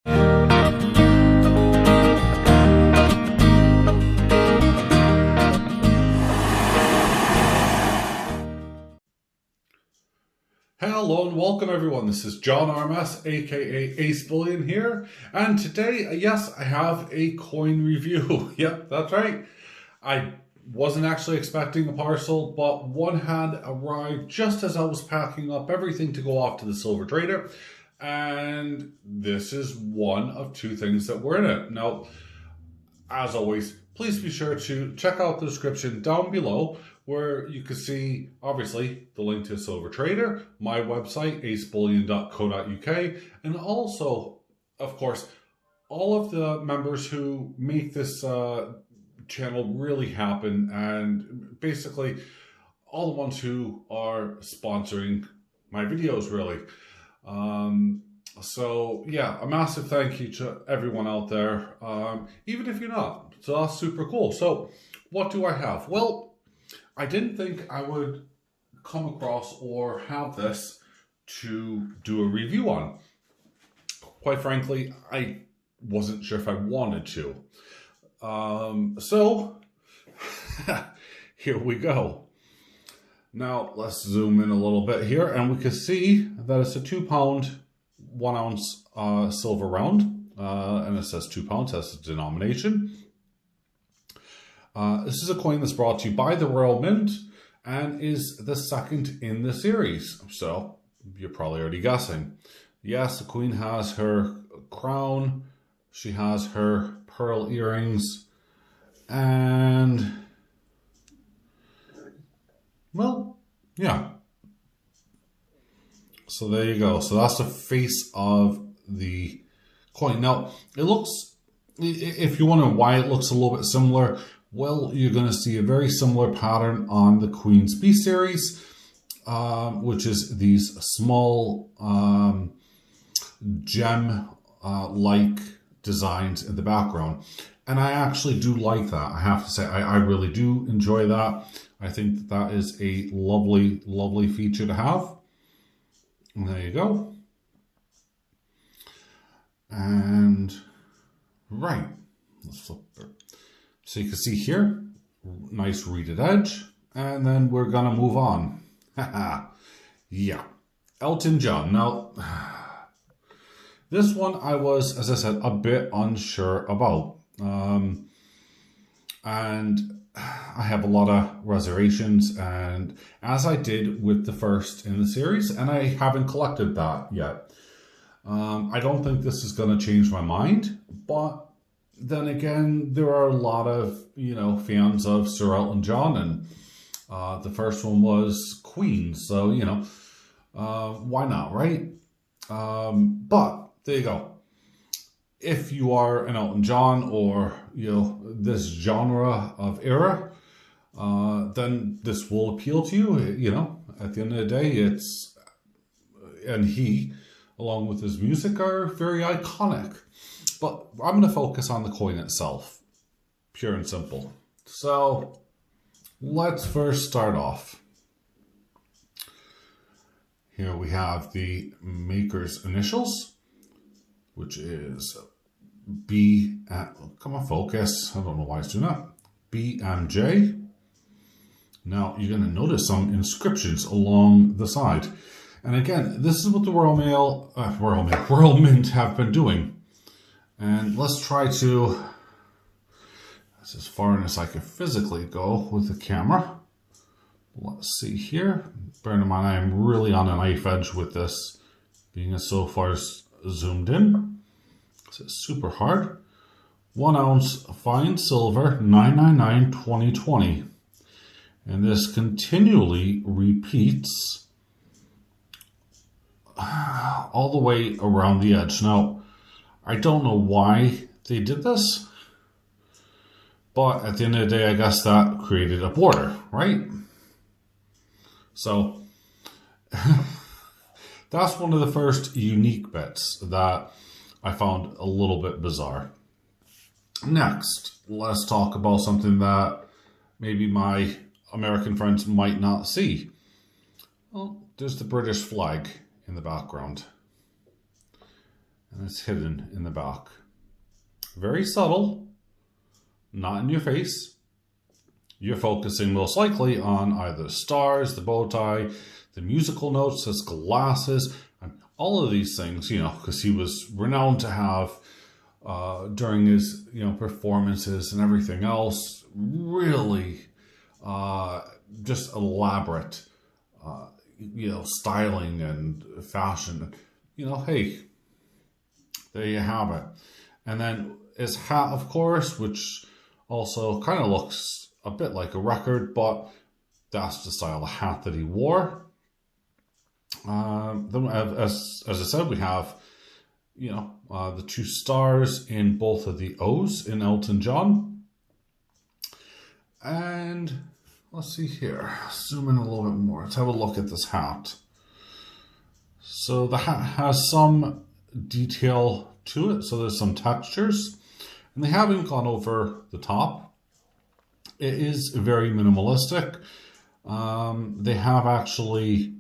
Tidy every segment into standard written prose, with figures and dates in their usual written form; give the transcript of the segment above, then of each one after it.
Hello and welcome everyone, this is John RMS aka AceBullion here, and today, yes, I have a coin review. Yep, that's right. I wasn't actually expecting a parcel, but one had arrived just as I was packing up everything to go off to the silver trader, and this is one of two things that were in it. Now, as always, please be sure to check out the description down below where you can see, obviously, the link to Silver Trader, my website, acebullion.co.uk, and also, of course, all of the members who make this channel really happen, and basically all the ones who are sponsoring my videos, really. So yeah, a massive thank you to everyone out there, even if you're not. So that's super cool. So what do I have? Well, I didn't think I would come across or have this to do a review on. Quite frankly, I wasn't sure if I wanted to. So here we go. Now let's zoom in a little bit here, and we can see that it's a 2 pound, 1 ounce silver round, and it says 2 pounds, that's the denomination. This is a coin that's brought to you by the Royal Mint and is the second in the series. So you're probably already guessing. Yes, the queen has her crown, she has her pearl earrings, and well, yeah. So there you go. So that's the face of the coin. Now, it looks, if you wonder why it looks a little bit similar, well, you're going to see a very similar pattern on the Queen's B series, which is these small gem-like designs in the background. And I actually do like that. I have to say, I really do enjoy that. I think that is a lovely, lovely feature to have. And there you go. And right, let's flip it. So you can see here, nice reeded edge, and then we're gonna move on. Yeah, Elton John. Now, this one I was, as I said, a bit unsure about. And I have a lot of reservations, and as I did with the first in the series, and I haven't collected that yet. I don't think this is gonna change my mind, but then again, there are a lot of, fans of Sir Elton John, and the first one was Queen, so, why not, right? But there you go. If you are an Elton John or, this genre of era, then this will appeal to you, At the end of the day, and he, along with his music, are very iconic. But I'm going to focus on the coin itself, pure and simple. So let's first start off. Here we have the maker's initials, which is B, come on, focus. I don't know why it's doing that. BMJ. Now you're going to notice some inscriptions along the side. And again, this is what the Royal Mint have been doing. And let's try to, that's as far as I can physically go with the camera. Let's see here. Bearing in mind, I am really on a knife edge with this, being so far zoomed in. So it's super hard. 1 ounce fine silver, 999 2020. And this continually repeats all the way around the edge. Now, I don't know why they did this, but at the end of the day, I guess that created a border, right? So that's one of the first unique bits that I found a little bit bizarre. Next, let's talk about something that maybe my American friends might not see. Well, there's the British flag in the background. And it's hidden in the back. Very subtle, not in your face. You're focusing most likely on either the stars, the bow tie, the musical notes, his glasses, and all of these things, you know, because he was renowned to have, during his, you know, performances and everything else, really just elaborate, you know, styling and fashion. You know, hey, there you have it. And then his hat, of course, which also kind of looks a bit like a record, but that's the style of hat that he wore. Then, as I said, we have, you know, the two stars in both of the O's in Elton John. And let's see here, zoom in a little bit more. Let's have a look at this hat. So the hat has some detail to it, so there's some textures, and they haven't gone over the top. It is very minimalistic. They have actually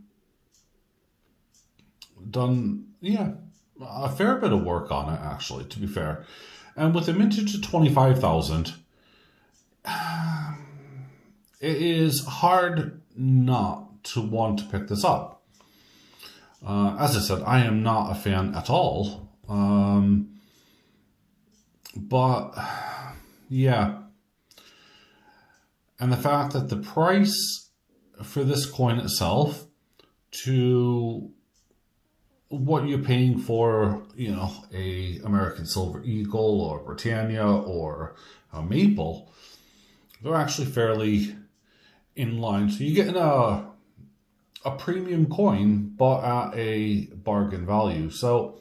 done, yeah, a fair bit of work on it, actually, to be fair. And with a mintage of 25,000, it is hard not to want to pick this up. As I said, I am not a fan at all. But yeah. And the fact that the price for this coin itself to what you're paying for, you know, a American Silver Eagle or Britannia or a Maple, they're actually fairly in line. So you're getting a premium coin, but at a bargain value. So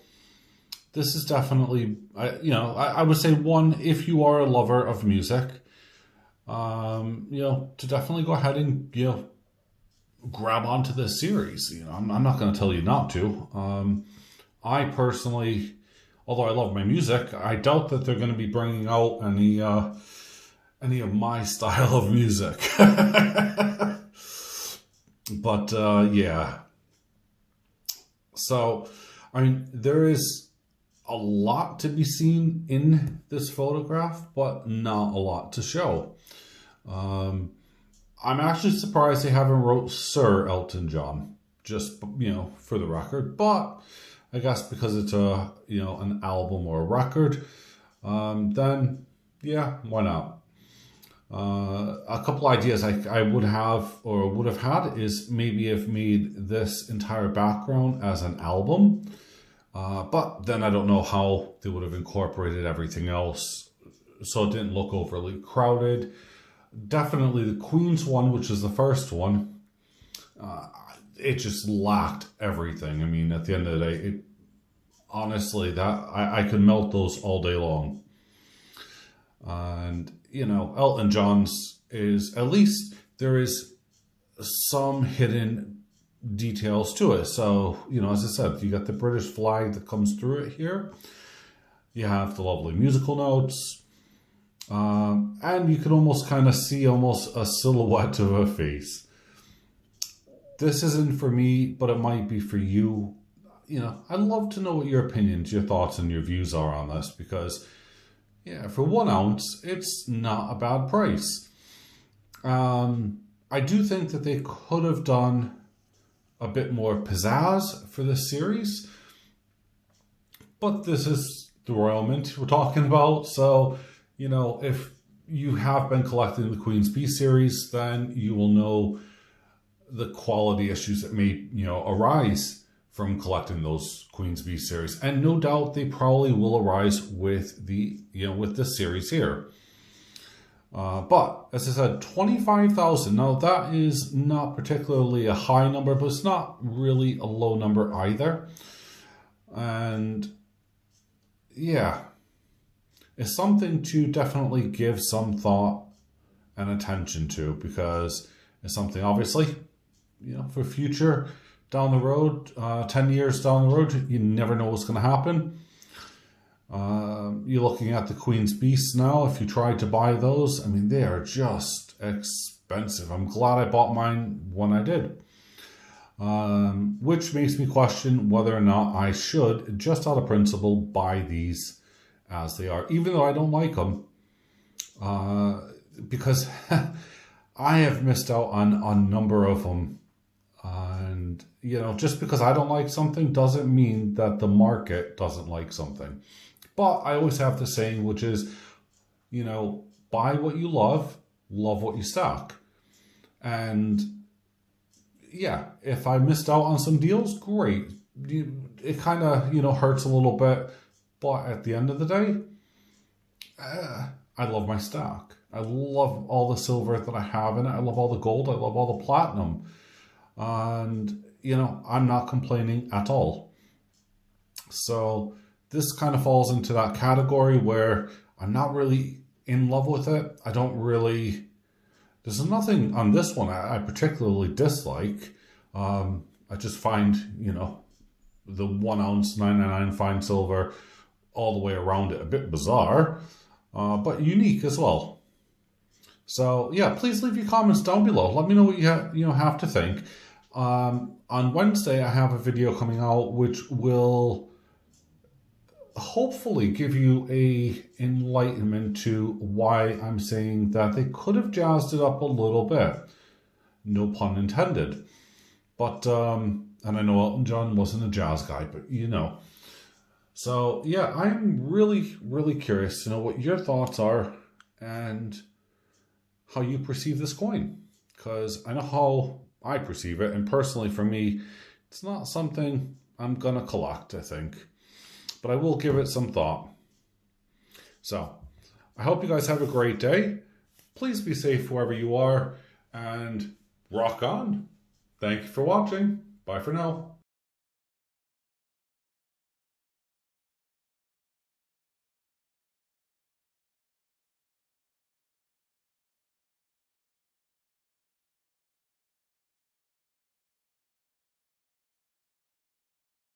this is definitely, you know, I would say one, if you are a lover of music, you know, to definitely go ahead and, you know, grab onto this series. You know, I'm not going to tell you not to. I personally, although I love my music, I doubt that they're going to be bringing out any of my style of music. But yeah. So, I mean, there is a lot to be seen in this photograph, but not a lot to show. I'm actually surprised they haven't wrote Sir Elton John, just, you know, for the record, but I guess because it's a, you know, an album or a record, then yeah, why not? A couple ideas I would have or would have had is maybe have made this entire background as an album, but then I don't know how they would have incorporated everything else so it didn't look overly crowded. Definitely the Queen's one, which is the first one, it just lacked everything. I mean, at the end of the day, honestly, that I could melt those all day long. And, you know, Elton John's is, at least there is some hidden details to it. So, you know, as I said, you got the British flag that comes through it here. You have the lovely musical notes. And you can almost kind of see almost a silhouette of a face. This isn't for me, but it might be for you. You know, I'd love to know what your opinions, your thoughts, and your views are on this, because, yeah, for 1 ounce, it's not a bad price. I do think that they could have done a bit more pizzazz for this series, but this is the Royal Mint we're talking about, so, you know, if you have been collecting the Queen's B series, then you will know the quality issues that may, you know, arise from collecting those Queen's B series. And no doubt they probably will arise with the, you know, with this series here. But as I said, 25,000. Now that is not particularly a high number, but it's not really a low number either. And yeah, it's something to definitely give some thought and attention to, because it's something, obviously, you know, for future down the road, 10 years down the road, you never know what's going to happen. You're looking at the Queen's Beasts now. If you try to buy those, I mean, they are just expensive. I'm glad I bought mine when I did. which makes me question whether or not I should, just out of principle, buy these as they are, even though I don't like them, because I have missed out on a number of them. And, you know, just because I don't like something doesn't mean that the market doesn't like something. But I always have the saying, which is, you know, buy what you love what you stock. And yeah, if I missed out on some deals, great. It kind of, you know, hurts a little bit. But at the end of the day, I love my stock. I love all the silver that I have in it. I love all the gold. I love all the platinum. And, you know, I'm not complaining at all. So this kind of falls into that category where I'm not really in love with it. I don't really... There's nothing on this one I particularly dislike. I just find, you know, the 1 ounce 999 fine silver all the way around it a bit bizarre, but unique as well. So yeah, please leave your comments down below. Let me know what you have to think. On Wednesday, I have a video coming out which will hopefully give you a enlightenment to why I'm saying that they could have jazzed it up a little bit. No pun intended. But, and I know Elton John wasn't a jazz guy, but you know. So yeah, I'm really, really curious to know what your thoughts are and how you perceive this coin. Because I know how I perceive it, and personally for me, it's not something I'm gonna collect, I think. But I will give it some thought. So, I hope you guys have a great day. Please be safe wherever you are, and rock on. Thank you for watching. Bye for now.